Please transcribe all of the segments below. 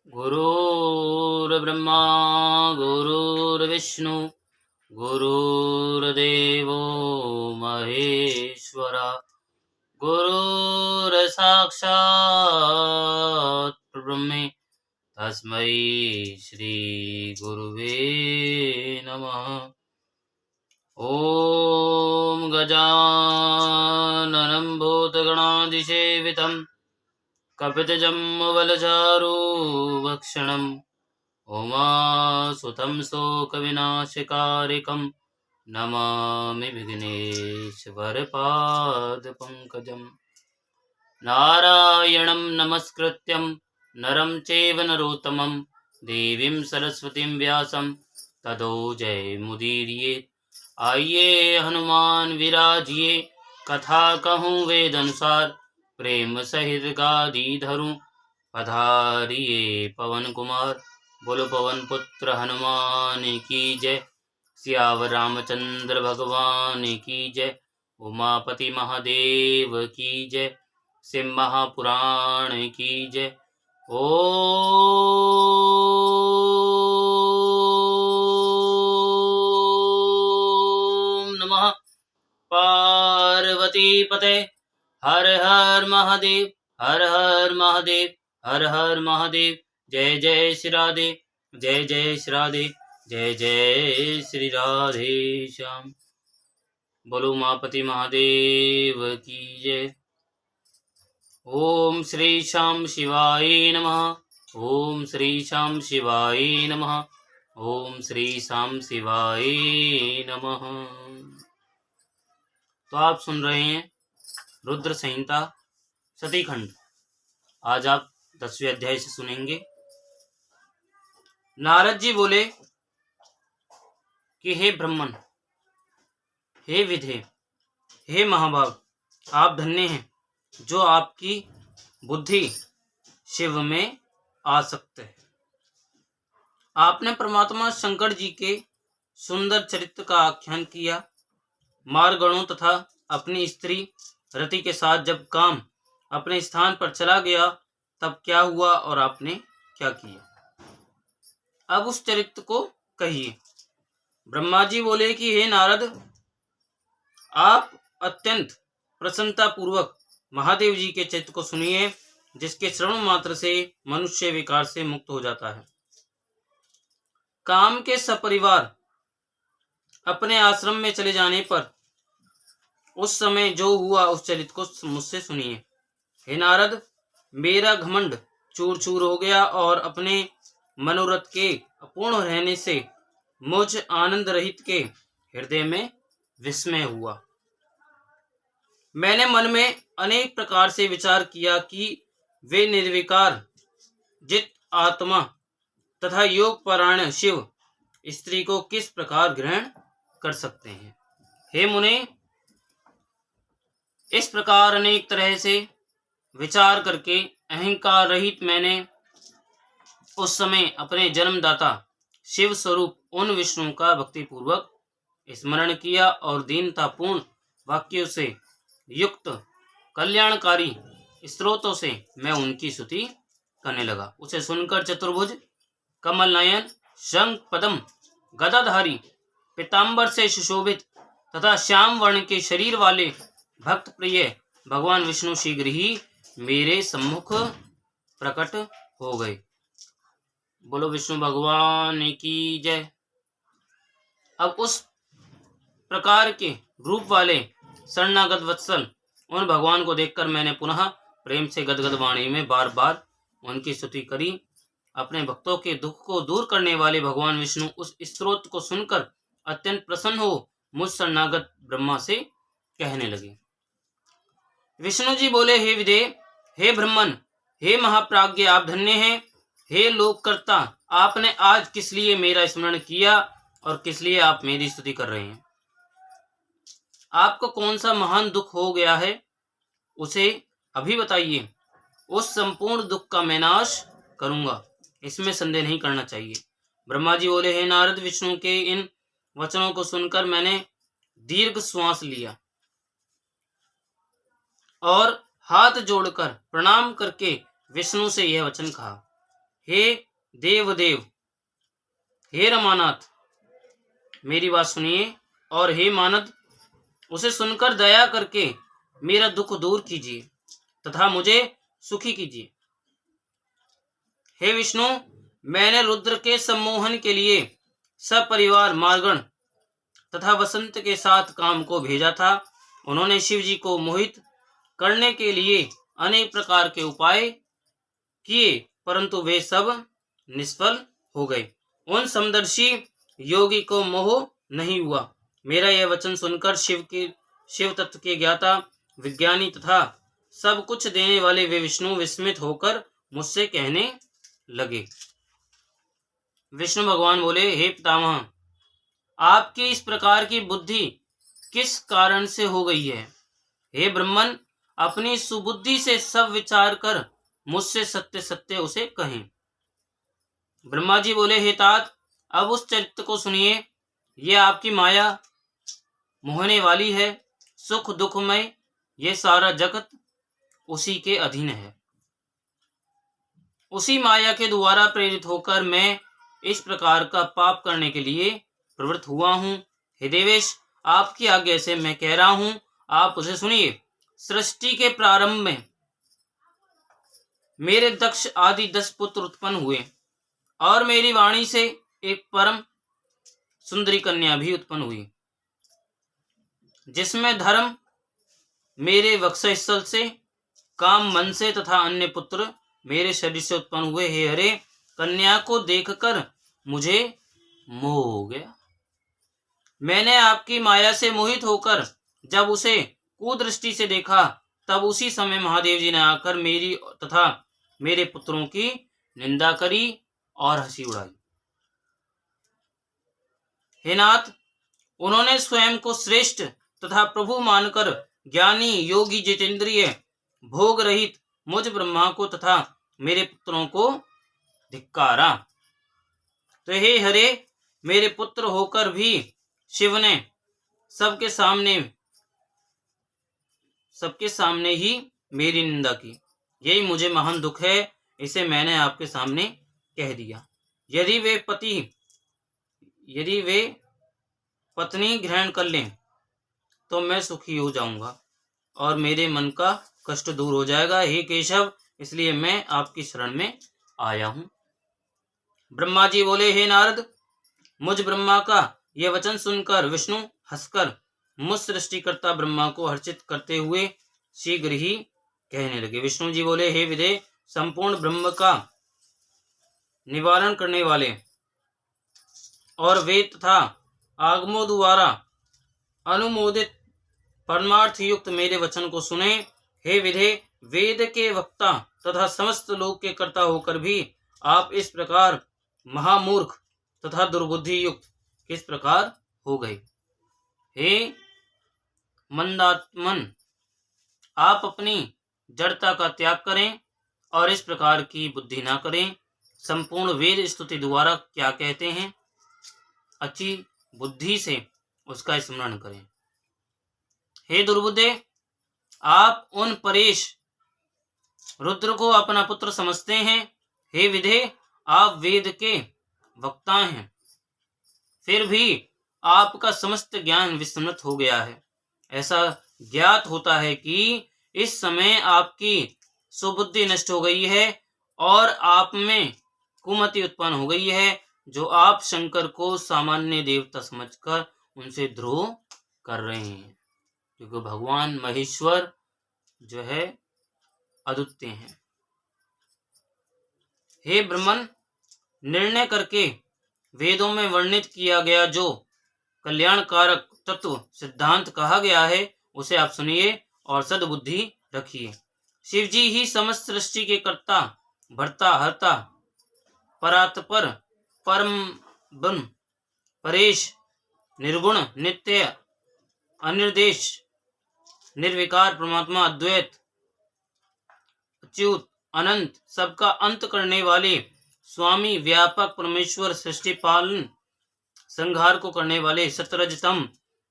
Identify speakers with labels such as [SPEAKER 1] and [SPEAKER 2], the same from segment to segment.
[SPEAKER 1] गुरुर्ब्रह्मा गुरुर्विष्णु गुरुर्देवो महेश्वरा गुरुर्साक्षात् परब्रह्म तस्मै श्री गुरुवे नमः। ॐ गजाननं भूतगणाधिसेवितं कपितजम्बुफलचारुभक्षणं उमासुतं शोकविनाशकारिकं नमामि विघ्नेश्वरपादपङ्कजं। नारायणं नमस्कृत्यं नरं चैव नरोत्तमं देवीं सरस्वतीं व्यासं ततो जयमुदीरयेत्। आइए हनुमान विराजिए कथा कहूँ वेद अनुसार, प्रेम सहित गादी धरूं पधारिए पवन कुमार। बोलो पवन पुत्र हनुमान की जय, सियावर रामचंद्र भगवान की जय, उमापति महादेव की जय, शिव महापुराण की जय। ओम नमः पार्वती पते हर हर महादेव, हर हर महादेव, हर हर महादेव। जय जय श्री राधे, जय जय श्री राधे, जय जय श्री राधे श्याम। बोलो उमापति महादेव की जय। ओम श्री श्याम शिवाय नमः, ओम श्री श्याम शिवाय नमः, ओम श्री श्याम शिवाय नमः। तो आप सुन रहे हैं रुद्र संहिता सतीखंड। आज आप 10वें अध्याय से सुनेंगे। नारद जी बोले कि हे ब्रह्मन, हे विधे, हे महाभाग, आप धन्य हैं जो आपकी बुद्धि शिव में आसक्त है। आपने परमात्मा शंकर जी के सुंदर चरित्र का आख्यान किया। मारगणों तथा अपनी स्त्री रति के साथ जब काम अपने स्थान पर चला गया तब क्या हुआ और आपने क्या किया, अब उस चरित्र को कहिए। ब्रह्मा जी बोले कि हे नारद, आप अत्यंत प्रसन्नता पूर्वक महादेव जी के चरित्र को सुनिए, जिसके श्रवण मात्र से मनुष्य विकार से मुक्त हो जाता है। काम के सपरिवार अपने आश्रम में चले जाने पर उस समय जो हुआ उस चरित्र को मुझसे सुनिए। हे नारद, मेरा घमंड चूर चूर हो गया और अपने मनोरथ के अपूर्ण रहने से मुझ आनंद रहित के हृदय में विस्मय हुआ। मैंने मन में अनेक प्रकार से विचार किया कि वे निर्विकार जित आत्मा तथा योग परायण शिव स्त्री को किस प्रकार ग्रहण कर सकते हैं। हे मुने, इस प्रकार अनेक तरह से विचार करके अहंकार रहित मैंने उस समय अपने जन्मदाता शिव स्वरूप उन विष्णु का भक्ति पूर्वक स्मरण किया और दीनतापूर्ण वाक्यों से युक्त कल्याणकारी स्त्रोतों से मैं उनकी स्तुति करने लगा। उसे सुनकर चतुर्भुज, कमल नयन, शंख पद्म, गदाधारी, पीतांबर से सुशोभित तथा श्याम वर्ण के शरीर वाले भक्त प्रिय भगवान विष्णु शीघ्र ही मेरे सम्मुख प्रकट हो गए। बोलो विष्णु भगवान की जय। अब उस प्रकार के रूप वाले शरणागत वत्सल उन भगवान को देखकर मैंने पुनः प्रेम से गदगद वाणी में बार बार उनकी स्तुति करी। अपने भक्तों के दुख को दूर करने वाले भगवान विष्णु उस स्तोत्र को सुनकर अत्यंत प्रसन्न हो मुझ शरणागत ब्रह्मा से कहने लगे। विष्णु जी बोले, हे विदे, हे ब्रह्मन, हे महाप्राज्ञ, आप धन्य हैं। हे लोककर्ता, आपने आज किस लिए मेरा स्मरण किया और किस लिए आप मेरी स्तुति कर रहे हैं। आपको कौन सा महान दुख हो गया है, उसे अभी बताइए। उस संपूर्ण दुख का मैं नाश करूंगा, इसमें संदेह नहीं करना चाहिए। ब्रह्मा जी बोले, हे नारद, विष्णु के इन वचनों को सुनकर मैंने दीर्घ श्वास लिया और हाथ जोड़कर प्रणाम करके विष्णु से यह वचन कहा। हे देवदेव, हे रमानाथ, मेरी बात सुनिए, और हे मानद, उसे सुनकर दया करके मेरा दुख दूर कीजिए तथा मुझे सुखी कीजिए। हे विष्णु, मैंने रुद्र के सम्मोहन के लिए सपरिवार मार्गण तथा वसंत के साथ काम को भेजा था। उन्होंने शिव जी को मोहित करने के लिए अनेक प्रकार के उपाय किए, परंतु वे सब निष्फल हो गए। उन समदर्शी योगी को मोह नहीं हुआ। मेरा यह वचन सुनकर शिव तत्व के ज्ञाता, विज्ञानी तथा सब कुछ देने वाले वे विष्णु विस्मित होकर मुझसे कहने लगे। विष्णु भगवान बोले, हे पितामह, आपकी इस प्रकार की बुद्धि किस कारण से हो गई है? हे ब्रह्मन, अपनी सुबुद्धि से सब विचार कर मुझसे सत्य सत्य उसे कहें। ब्रह्मा जी बोले, हे तात, अब उस चरित्र को सुनिए। ये आपकी माया मोहने वाली है। सुख दुखमय ये सारा जगत उसी के अधीन है। उसी माया के द्वारा प्रेरित होकर मैं इस प्रकार का पाप करने के लिए प्रवृत्त हुआ हूँ। हे देवेश, आपकी आज्ञा से मैं कह रहा हूँ, आप उसे सुनिए। सृष्टि के प्रारंभ में मेरे दक्ष आदि 10 पुत्र उत्पन्न हुए और मेरी वाणी से एक परम सुंदरी कन्या भी उत्पन्न हुई, जिसमें धर्म मेरे वक्षस्थल से, काम मन से तथा अन्य पुत्र मेरे शरीर से उत्पन्न हुए। हे हरे, कन्या को देखकर मुझे मोह हो गया। मैंने आपकी माया से मोहित होकर जब उसे कुदृष्टि से देखा, तब उसी समय महादेव जी ने आकर मेरी तथा मेरे पुत्रों की निंदा करी और हंसी उड़ाई। हे नाथ, उन्होंने स्वयं को श्रेष्ठ तथा प्रभु मानकर ज्ञानी योगी जितेंद्रिय भोग रहित मुझ ब्रह्मा को तथा मेरे पुत्रों को धिक्कारा। तो हे हरे, मेरे पुत्र होकर भी शिव ने सबके सामने ही मेरी निंदा की। यही मुझे महान दुख है, इसे मैंने आपके सामने कह दिया। यदि वे पत्नी ग्रहण कर लें तो मैं सुखी हो जाऊंगा और मेरे मन का कष्ट दूर हो जाएगा। हे केशव, इसलिए मैं आपकी शरण में आया हूं। ब्रह्मा जी बोले, हे नारद, मुझ ब्रह्मा का यह वचन सुनकर विष्णु हंसकर मुझ सृष्टिकर्ता ब्रह्मा को हर्षित करते हुए शीघ्र ही कहने लगे। विष्णु जी बोले, हे विदे, संपूर्ण ब्रह्म का निवारण करने वाले और वेद तथा आगमों द्वारा अनुमोदित परमार्थ युक्त मेरे वचन को सुने। हे विधे, वेद के वक्ता तथा समस्त लोक के कर्ता होकर भी आप इस प्रकार महामूर्ख तथा दुर्बुद्धि युक्त किस प्रकार हो गए? हे मंदात्मन, आप अपनी जड़ता का त्याग करें और इस प्रकार की बुद्धि ना करें। संपूर्ण वेद स्तुति द्वारा क्या कहते हैं, अच्छी बुद्धि से उसका स्मरण करें। हे दुर्बुद्धे, आप उन परेश रुद्र को अपना पुत्र समझते हैं। हे विधे, आप वेद के वक्ता हैं, फिर भी आपका समस्त ज्ञान विस्मृत हो गया है। ऐसा ज्ञात होता है कि इस समय आपकी सुबुद्धि नष्ट हो गई है और आप में कुमति उत्पन्न हो गई है, जो आप शंकर को सामान्य देवता समझकर उनसे द्रोह कर रहे हैं, क्योंकि भगवान महेश्वर जो है अद्वितीय हैं। हे ब्रह्मन, निर्णय करके वेदों में वर्णित किया गया जो कल्याणकारक तत्व सिद्धांत कहा गया है, उसे आप सुनिए और सद्बुद्धि रखिए। शिव जी ही समस्त सृष्टि के कर्ता, भर्ता, हर्ता, परात्पर, परम ब्रह्म, परेश, निर्गुण, नित्य, अनिर्देश, निर्विकार परमात्मा, अद्वैत, अच्युत, अनंत, सबका अंत करने वाले स्वामी, व्यापक परमेश्वर, सृष्टि पालन संहार को करने वाले, सतरजतम,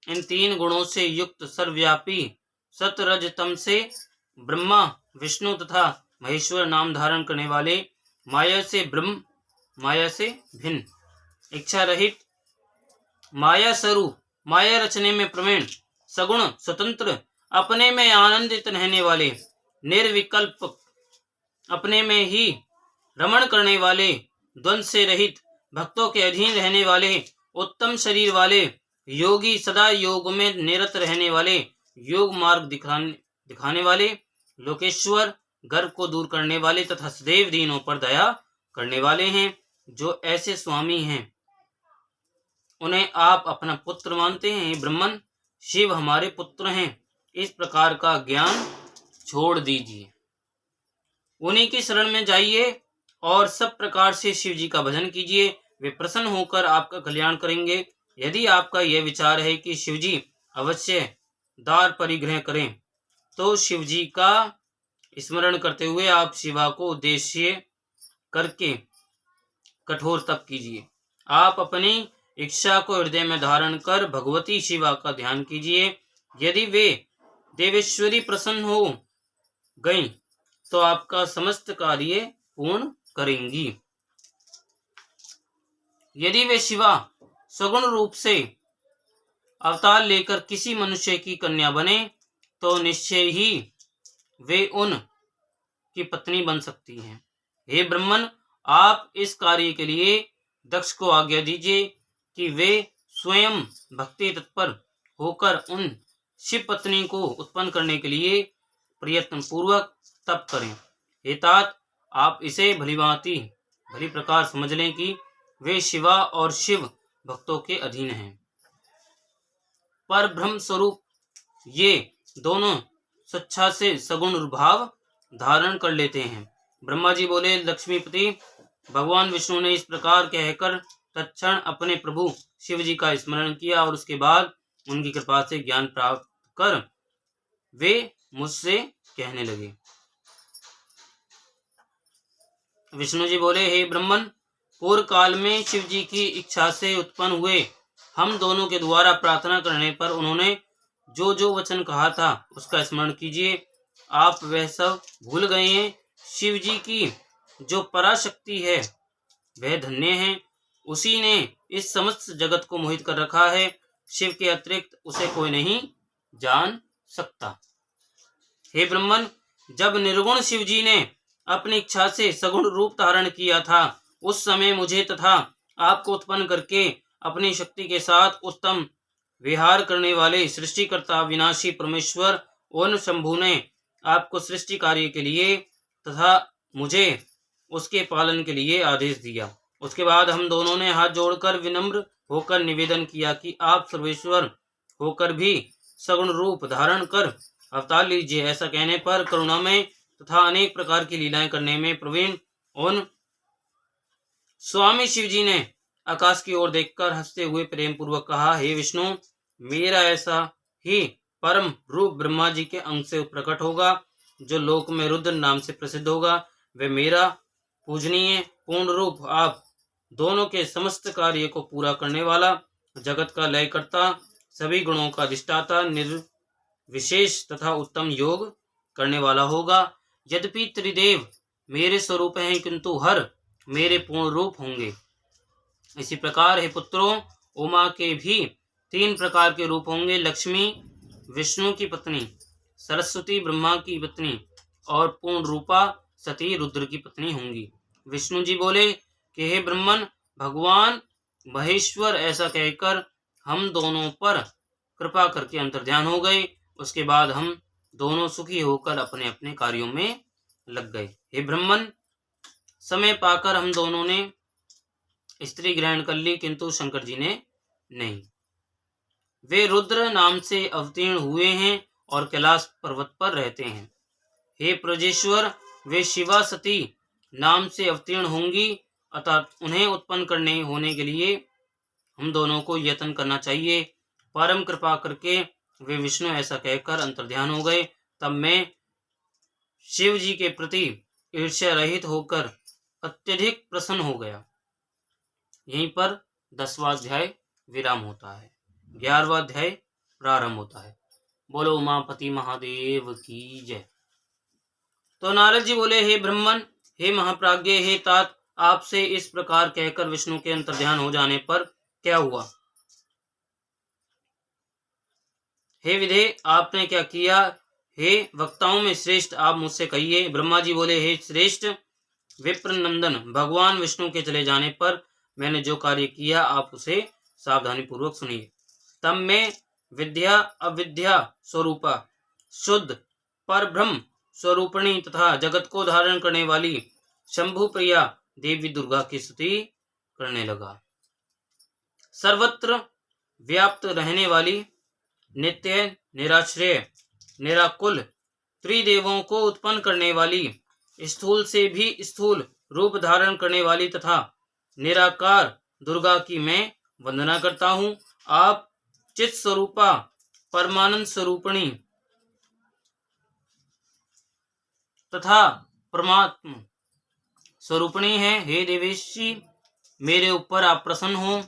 [SPEAKER 1] इन 3 गुणों से युक्त सर्वव्यापी, सतरजतम से ब्रह्मा, विष्णु तथा महेश्वर नाम धारण करने वाले, माया से ब्रह्म, माया से भिन्न, इच्छा रहित, माया स्वरूप, माया रचने में प्रवीण, सगुण, स्वतंत्र, अपने में आनंदित रहने वाले, निर्विकल्प, अपने में ही रमण करने वाले, द्वंद से रहित, भक्तों के अधीन रहने वाले, उत्तम शरीर वाले, योगी, सदा योग में निरत रहने वाले, योग मार्ग दिखाने वाले, लोकेश्वर, गर्व को दूर करने वाले तथा सदैव दीनों पर दया करने वाले हैं। जो ऐसे स्वामी हैं उन्हें आप अपना पुत्र मानते हैं। हे ब्रह्मन, शिव हमारे पुत्र हैं, इस प्रकार का ज्ञान छोड़ दीजिए, उन्हीं की शरण में जाइए और सब प्रकार से शिव जी का भजन कीजिए। वे प्रसन्न होकर आपका कल्याण करेंगे। यदि आपका यह विचार है कि शिव जी अवश्य दार परिग्रह करें, तो शिव जी का स्मरण करते हुए आप शिवा को उद्देश्य करके कठोर तप कीजिए। आप अपनी इच्छा को हृदय में धारण कर भगवती शिवा का ध्यान कीजिए। यदि वे देवेश्वरी प्रसन्न हो गई तो आपका समस्त कार्य पूर्ण करेंगी। यदि वे शिवा सगुण रूप से अवतार लेकर किसी मनुष्य की कन्या बने तो निश्चय ही वे उन की पत्नी बन सकती हैं। हे ब्रह्मन, आप इस कार्य के लिए दक्ष को आज्ञा दीजिए कि वे स्वयं भक्ति तत्पर होकर उन शिव पत्नी को उत्पन्न करने के लिए प्रयत्न पूर्वक तप करें। हे तात, आप इसे भली प्रकार समझ लें कि वे शिवा और शिव भक्तों के अधीन हैं। पर ब्रह्म स्वरूप ये दोनों स्वेच्छा से सगुण भाव धारण कर लेते हैं। ब्रह्मा जी बोले, लक्ष्मीपति भगवान विष्णु ने इस प्रकार कहकर तत्क्षण अपने प्रभु शिव जी का स्मरण किया और उसके बाद उनकी कृपा से ज्ञान प्राप्त कर वे मुझसे कहने लगे। विष्णु जी बोले, हे ब्रह्मन, पूर्व काल में शिव जी की इच्छा से उत्पन्न हुए हम दोनों के द्वारा प्रार्थना करने पर उन्होंने जो जो वचन कहा था उसका स्मरण कीजिए। आप वह सब भूल गए हैं। शिव जी की जो पराशक्ति है वह धन्य है, उसी ने इस समस्त जगत को मोहित कर रखा है। शिव के अतिरिक्त उसे कोई नहीं जान सकता। हे ब्रह्मन, जब निर्गुण शिव जी ने अपनी इच्छा से सगुण रूप धारण किया था उस समय मुझे तथा आपको उत्पन्न करके अपनी शक्ति के साथ उत्तम विहार करने वाले सृष्टिकर्ता विनाशी परमेश्वर ओन शंभु ने आपको सृष्टि कार्य के लिए तथा मुझे उसके पालन के लिए आदेश दिया। उसके बाद हम दोनों ने हाथ जोड़कर विनम्र होकर निवेदन किया कि आप सर्वेश्वर होकर भी सगुण रूप धारण कर अवतार लीजिए। ऐसा कहने पर करुणामय तथा अनेक प्रकार की लीलाएं करने में प्रवीण उन स्वामी शिव जी ने आकाश की ओर देखकर हंसते हुए प्रेम पूर्वक कहा, हे विष्णु, मेरा ऐसा ही परम रूप ब्रह्मा जी के अंग से प्रकट होगा जो लोक में रुद्र नाम से प्रसिद्ध होगा। वह मेरा पूजनीय पूर्ण रूप आप दोनों के समस्त कार्य को पूरा करने वाला, जगत का लय करता, सभी गुणों का अधिष्ठाता, निर्विशेष तथा उत्तम योग करने वाला होगा। यद्यपि त्रिदेव मेरे स्वरूप हैं किंतु हर मेरे पूर्ण रूप होंगे। इसी प्रकार हे पुत्रों, उमा के भी 3 प्रकार के रूप होंगे। लक्ष्मी विष्णु की पत्नी, सरस्वती ब्रह्मा की पत्नी और पूर्ण रूपा सती रुद्र की पत्नी होंगी। विष्णु जी बोले कि हे ब्रह्मन, भगवान महेश्वर ऐसा कहकर हम दोनों पर कृपा करके अंतर्ध्यान हो गए। उसके बाद हम दोनों सुखी होकर अपने अपने कार्यों में लग गए। हे ब्रह्मन, समय पाकर हम दोनों ने स्त्री ग्रहण कर ली किंतु शंकर जी ने नहीं। वे रुद्र नाम से अवतीर्ण हुए हैं और कैलाश पर्वत पर रहते हैं। हे प्रजेश्वर, वे शिवा सती नाम से अवतीर्ण होंगी, अतः उन्हें उत्पन्न करने होने के लिए हम दोनों को यत्न करना चाहिए। परम कृपा करके वे विष्णु ऐसा कहकर अंतर्ध्यान हो गए। तब मैं शिव जी के प्रति ईर्ष्या रहित होकर अत्यधिक प्रसन्न हो गया। यहीं पर 10वां अध्याय विराम होता है, 11वां अध्याय प्रारंभ होता है। बोलो उमापति महादेव की जय। तो नारद जी बोले, हे ब्रह्मन, हे महाप्राज्ञ, हे तात, आपसे इस प्रकार कहकर विष्णु के अंतर्ध्यान हो जाने पर क्या हुआ? हे विधे, आपने क्या किया? हे वक्ताओं में श्रेष्ठ, आप मुझसे कहिए। ब्रह्मा जी बोले, हे श्रेष्ठ विप्र नंदन, भगवान विष्णु के चले जाने पर मैंने जो कार्य किया आप उसे सावधानी पूर्वक सुनिए। तब मैं विद्या अविद्या स्वरूपा, शुद्ध परब्रह्म स्वरूपिणी तथा जगत को धारण करने वाली शंभु प्रिया देवी दुर्गा की स्तुति करने लगा। सर्वत्र व्याप्त रहने वाली, नित्य निराश्रय निराकुल, त्रिदेवों को उत्पन्न करने वाली, स्थूल से भी स्थूल रूप धारण करने वाली तथा निराकार दुर्गा की मैं वंदना करता हूँ। आप चित स्वरूपा परमानंद स्वरूपिणी तथा परमात्म स्वरूपिणी है। हे देवेशी, मेरे ऊपर आप प्रसन्न हो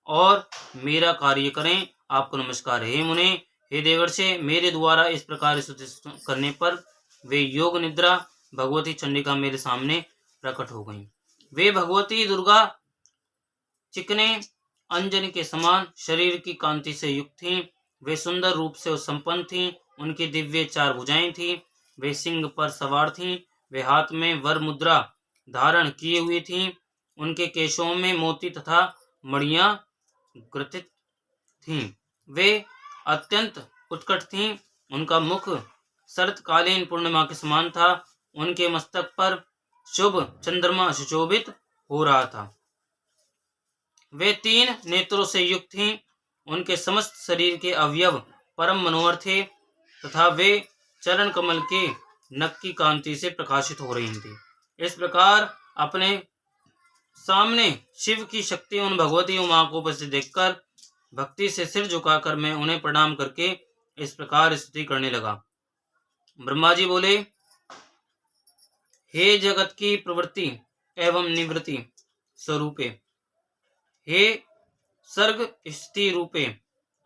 [SPEAKER 1] और मेरा कार्य करें। आपको नमस्कार। हे मुने, हे देवर्षि, मेरे द्वारा इस प्रकार स्तुति करने पर वे योग निद्रा भगवती चंडिका मेरे सामने प्रकट हो गईं। वे भगवती दुर्गा चिकने अंजन के समान शरीर की कांति से युक्त थीं। वे सुंदर रूप से संपन्न थीं। उनकी दिव्य 4 भुजाएं थीं। वे सिंह पर सवार थीं। वे हाथ में वर मुद्रा धारण किए हुए थीं। उनके केशों में मोती तथा मणियां ग्रथित थीं। वे अत्यंत उत्कट थीं। उनका मुख शरतकालीन पूर्णिमा के समान था। उनके मस्तक पर शुभ चंद्रमा सुशोभित हो रहा था। वे 3 नेत्रों से युक्त थीं। उनके समस्त शरीर के अवयव परम मनोहर थे तथा वे चरण कमल के नख की कांति से प्रकाशित हो रही थी। इस प्रकार अपने सामने शिव की शक्ति उन भगवती उमा को उपस्थित देखकर भक्ति से सिर झुकाकर मैं उन्हें प्रणाम करके इस प्रकार स्तुति करने लगा। ब्रह्मा जी बोले, हे जगत की प्रवृत्ति एवं निवृत्ति स्वरूपे, हे सर्ग स्थिति रूपे,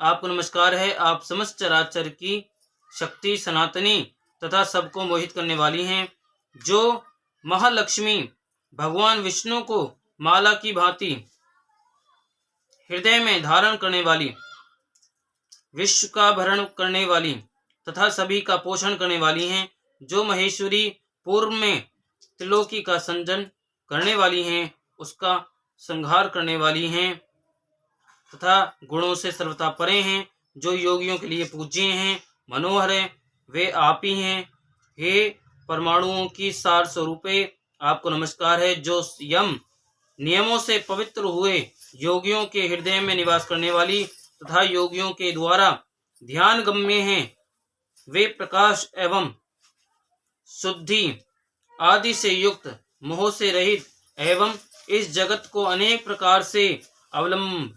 [SPEAKER 1] आपको नमस्कार है। आप समस्त चराचर की शक्ति सनातनी तथा सबको मोहित करने वाली हैं। जो महालक्ष्मी भगवान विष्णु को माला की भांति हृदय में धारण करने वाली, विश्व का भरण करने वाली तथा सभी का पोषण करने वाली हैं। जो महेश्वरी पूर्व में त्रिलोकी का संजन करने वाली हैं, उसका संहार करने वाली हैं तथा गुणों से सर्वथा परे हैं। जो योगियों के लिए पूज्य हैं, मनोहर हैं, वे आप ही हैं। हे परमाणुओं की सार स्वरूपे, आपको नमस्कार है। जो यम नियमों से पवित्र हुए योगियों के हृदय में निवास करने वाली तथा योगियों के द्वारा ध्यान गम्य हैं, वे प्रकाश एवं शुद्धि आदि से युक्त, मोह से रहित एवं इस जगत को अनेक प्रकार से अवलंब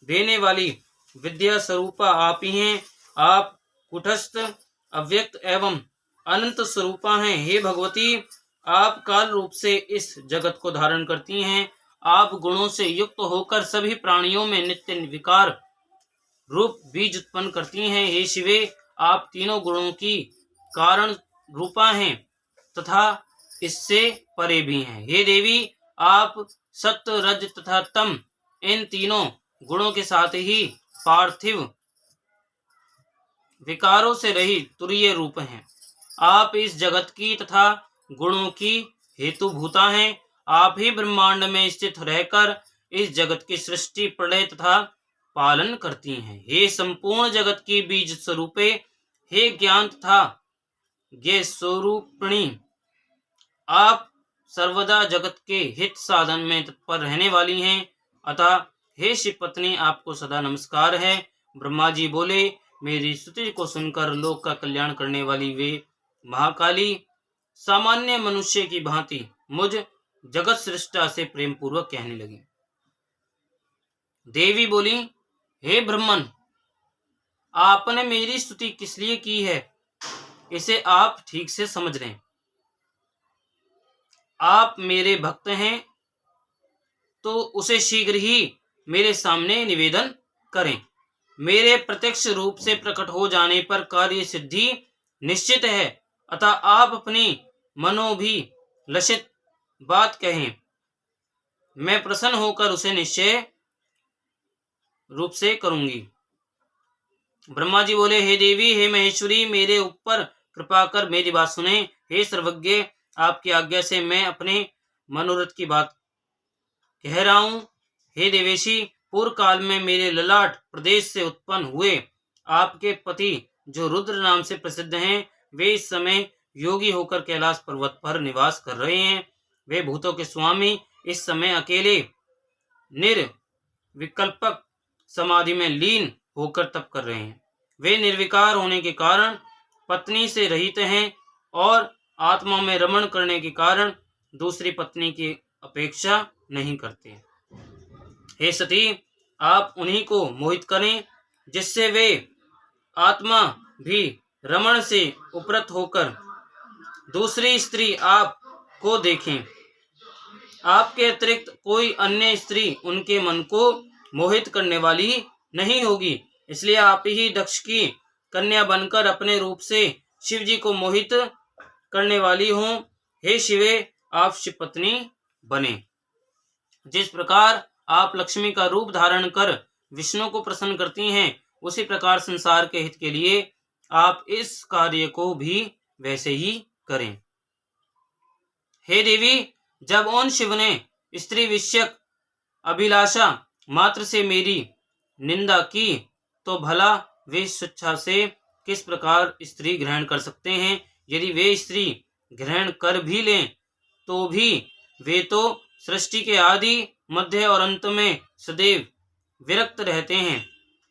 [SPEAKER 1] देने वाली विद्या स्वरूपा आप ही हैं। आप कुटस्थ अव्यक्त एवं अनंत स्वरूपा हैं। हे भगवती, आप काल रूप से इस जगत को धारण करती हैं। आप गुणों से युक्त होकर सभी प्राणियों में नित्य विकार रूप बीज उत्पन्न करती हैं। हे शिवे, आप तीनों गुणों की कारण रूपा हैं तथा इससे परे भी हैं। हे देवी, आप सत्य रज तथा तम इन तीनों गुणों के साथ ही पार्थिव विकारों से रहित तुरीय रूप हैं। आप इस जगत की तथा गुणों की हेतुभूता हैं। आप ही ब्रह्मांड में स्थित रहकर इस जगत की सृष्टि, प्रलय तथा पालन करती हैं। हे संपूर्ण जगत की बीज स्वरूपे, हे ज्ञान तथा ज्ञेय स्वरूपिणी, आप सर्वदा जगत के हित साधन में तत्पर रहने वाली हैं। अतः हे शिव पत्नी, आपको सदा नमस्कार है। ब्रह्मा जी बोले, मेरी स्तुति को सुनकर लोक का कल्याण करने वाली वे महाकाली सामान्य मनुष्य की भांति मुझ जगत सृष्टा से प्रेम पूर्वक कहने लगी। देवी बोली, हे ब्रह्मन, आपने मेरी स्तुति किस लिए की है, इसे आप ठीक से समझ लें। आप मेरे भक्त हैं तो उसे शीघ्र ही मेरे सामने निवेदन करें। मेरे प्रत्यक्ष रूप से प्रकट हो जाने पर कार्य सिद्धि निश्चित है। अतः आप अपनी मनोभिलषित बात कहें, मैं प्रसन्न होकर उसे निश्चय रूप से करूंगी। ब्रह्मा जी बोले, हे देवी, हे महेश्वरी, मेरे ऊपर कृपा कर मेरी बात सुने। हे सर्वज्ञ, आपकी आज्ञा से मैं अपने मनोरथ की बात कह रहा हूं। हे देवेशी, पूर्व काल में मेरे ललाट प्रदेश से उत्पन्न हुए आपके पति जो रुद्र नाम से प्रसिद्ध हैं, वे इस समय योगी होकर कैलाश पर्वत पर निवास कर रहे हैं। वे भूतों के स्वामी इस समय अकेले निर्विकल्पक समाधि में लीन होकर तप कर रहे हैं। वे निर्विकार होने के कारण पत्नी से रहित हैं और आत्मा में रमण करने के कारण दूसरी पत्नी की अपेक्षा नहीं करते। हे सती, आप उन्हीं को मोहित करें जिससे वे आत्मा भी रमण से उपरत होकर दूसरी स्त्री आपको देखें। आपके अतिरिक्त कोई अन्य स्त्री उनके मन को मोहित करने वाली नहीं होगी। इसलिए आप ही दक्ष की कन्या बनकर अपने रूप से शिव जी को मोहित करने वाली हों। हे शिवे, आप शिव पत्नी बने। जिस प्रकार आप लक्ष्मी का रूप धारण कर विष्णु को प्रसन्न करती हैं, उसी प्रकार संसार के हित के लिए आप इस कार्य को भी वैसे ही करें। हे देवी, जब उन शिव ने स्त्री विषयक अभिलाषा मात्र से मेरी निंदा की, तो भला वे स्वेच्छा से किस प्रकार स्त्री ग्रहण कर सकते हैं? यदि वे स्त्री ग्रहण कर भी लें तो भी वे तो सृष्टि के आदि, मध्य और अंत में सदैव विरक्त रहते हैं।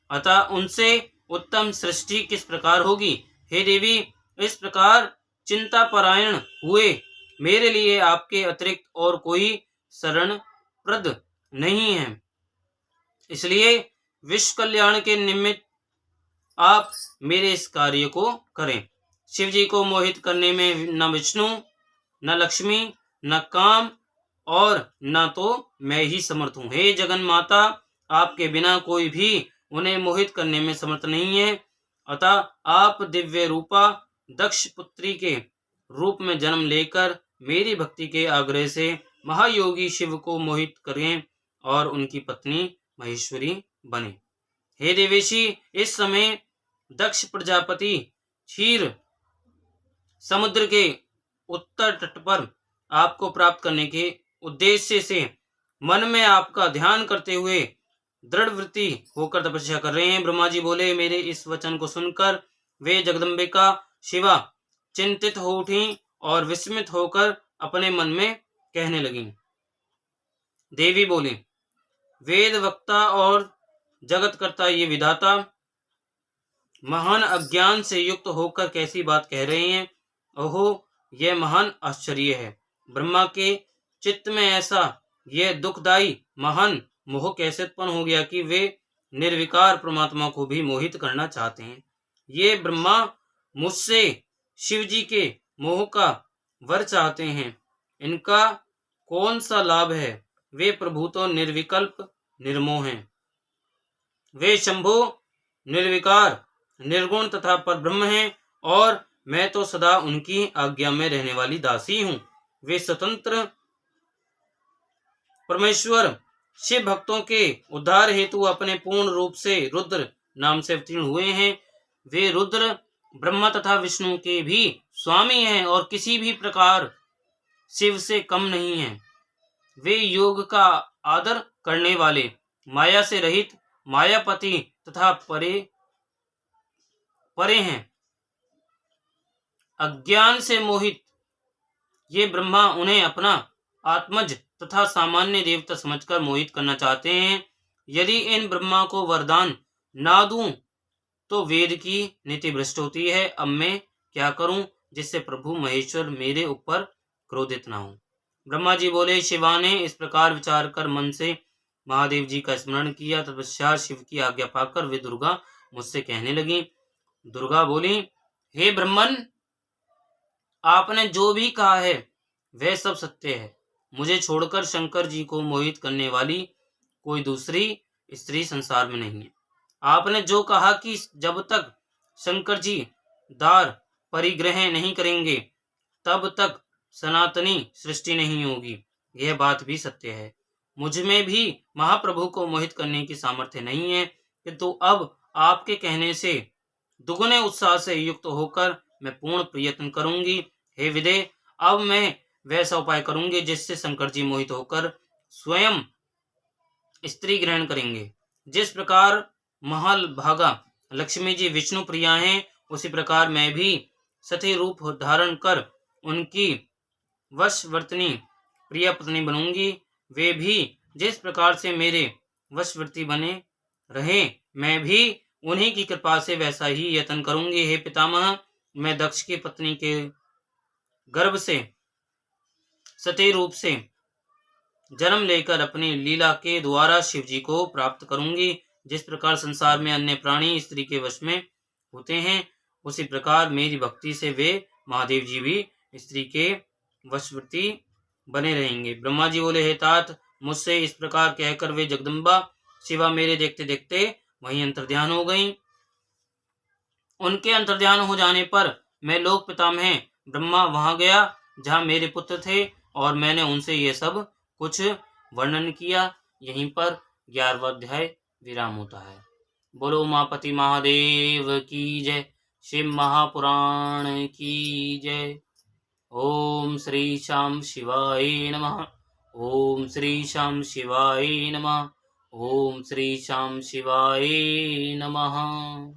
[SPEAKER 1] अतः उनसे उत्तम सृष्टि किस प्रकार होगी? हे देवी, इस प्रकार चिंता परायण हुए मेरे लिए आपके अतिरिक्त और कोई शरणप्रद नहीं है। इसलिए विश्व कल्याण के निमित्त आप मेरे इस कार्य को करें। शिव जी को मोहित करने में न विष्णु, न लक्ष्मी, न काम और न तो मैं ही समर्थ हूँ। हे जगन माता, आपके बिना कोई भी उन्हें मोहित करने में समर्थ नहीं है। अतः आप दिव्य रूपा दक्ष पुत्री के रूप में जन्म लेकर मेरी भक्ति के आग्रह से महायोगी शिव को मोहित करें और उनकी पत्नी महेश्वरी बने। हे देवेशी, इस समय दक्ष प्रजापति क्षीर समुद्र के उत्तर तट पर आपको प्राप्त करने के उद्देश्य से मन में आपका ध्यान करते हुए दृढ़ वृत्ति होकर तपस्या कर रहे हैं। ब्रह्मा जी बोले, मेरे इस वचन को सुनकर वे जगदम्बिका शिवा चिंतित हो उठी और विस्मित होकर अपने मन में कहने लगी। देवी बोली, वेद वक्ता और जगतकर्ता ये विधाता महान अज्ञान से युक्त होकर कैसी बात कह रहे हैं? ओहो, यह महान आश्चर्य है। ब्रह्मा के चित्त में ऐसा यह दुखदायी महान मोह कैसे उत्पन्न हो गया कि वे निर्विकार परमात्मा को भी मोहित करना चाहते हैं। ये ब्रह्मा मुझसे शिव जी के मोह का वर चाहते हैं। इनका कौन सा लाभ है? वे प्रभु तो निर्विकल्प निर्मोह हैं। वे शंभु निर्विकार निर्गुण तथा परब्रह्म हैं और मैं तो सदा उनकी आज्ञा में रहने वाली दासी हूँ। वे स्वतंत्र परमेश्वर शिव भक्तों के उद्धार हेतु अपने पूर्ण रूप से रुद्र नाम से अवतीर्ण हुए हैं। वे रुद्र ब्रह्मा तथा विष्णु के भी स्वामी हैं और किसी भी प्रकार शिव से कम नहीं हैं। वे योग का आदर करने वाले, माया से रहित, मायापति तथा परे हैं। अज्ञान से मोहित ये ब्रह्मा उन्हें अपना आत्मज तथा सामान्य देवता समझकर मोहित करना चाहते हैं। यदि इन ब्रह्मा को वरदान ना दूं तो वेद की नीति भ्रष्ट होती है। अब मैं क्या करूं जिससे प्रभु महेश्वर मेरे ऊपर क्रोधित ना हो? ब्रह्मा जी बोले, शिवा ने इस प्रकार विचार कर मन से महादेव जी का स्मरण किया। तत्पश्चात शिव की आज्ञा पाकर वे दुर्गा मुझसे कहने लगी। दुर्गा बोली, हे ब्रह्मन, आपने जो भी कहा है वह सब सत्य है। मुझे छोड़कर शंकर जी को मोहित करने वाली कोई दूसरी स्त्री संसार में नहीं है। आपने जो कहा कि जब तक शंकर जी दार परिग्रह नहीं करेंगे तब तक सनातनी सृष्टि नहीं होगी। यह बात भी सत्य है। मुझ में भी महाप्रभु को मोहित करने की सामर्थ्य नहीं है, किंतु अब आपके कहने से दुगने उत्साह से युक्त होकर मैं पूर्ण प्रयत्न करूंगी। हे विदे, अब मैं वैसा उपाय करूंगी जिससे शंकर जी मोहित होकर स्वयं स्त्री ग्रहण करेंगे। जिस प्रकार महल भागा लक्ष्मी जी विष्णु प्रिया हैं, उसी प्रकार मैं भी सती रूप धारण कर उनकी वशवर्तिनी प्रिय पत्नी बनूंगी। वे भी जिस प्रकार से मेरे वशवर्ती बने रहे, मैं भी उन्हीं की कृपा से वैसा ही यत्न करूंगी। हे पितामह, मैं दक्ष की पत्नी के गर्भ से सती रूप से जन्म लेकर अपनी लीला के द्वारा शिव जी को प्राप्त करूंगी। जिस प्रकार संसार में अन्य प्राणी स्त्री के वश में होते हैं, उसी प्रकार मेरी भक्ति से वे महादेव जी भी स्त्री के वशवर्ती बने रहेंगे। ब्रह्मा जी बोले, हे तात, मुझसे इस प्रकार कहकर वे जगदम्बा शिवा मेरे देखते देखते वहीं अंतर्ध्यान हो गईं। उनके अंतर्ध्यान हो जाने पर मैं लोक पितामह ब्रह्मा वहां गया जहां मेरे पुत्र थे, और मैंने उनसे ये सब कुछ वर्णन किया। यहीं पर 11वां अध्याय विराम होता है। बोलो उमापति महादेव की जय, शिव महापुराण की जय। ओम श्री शाम शिवाय नमः। ओम श्री शाम शिवाय नमः। ओम श्री शाम शिवाय नमः।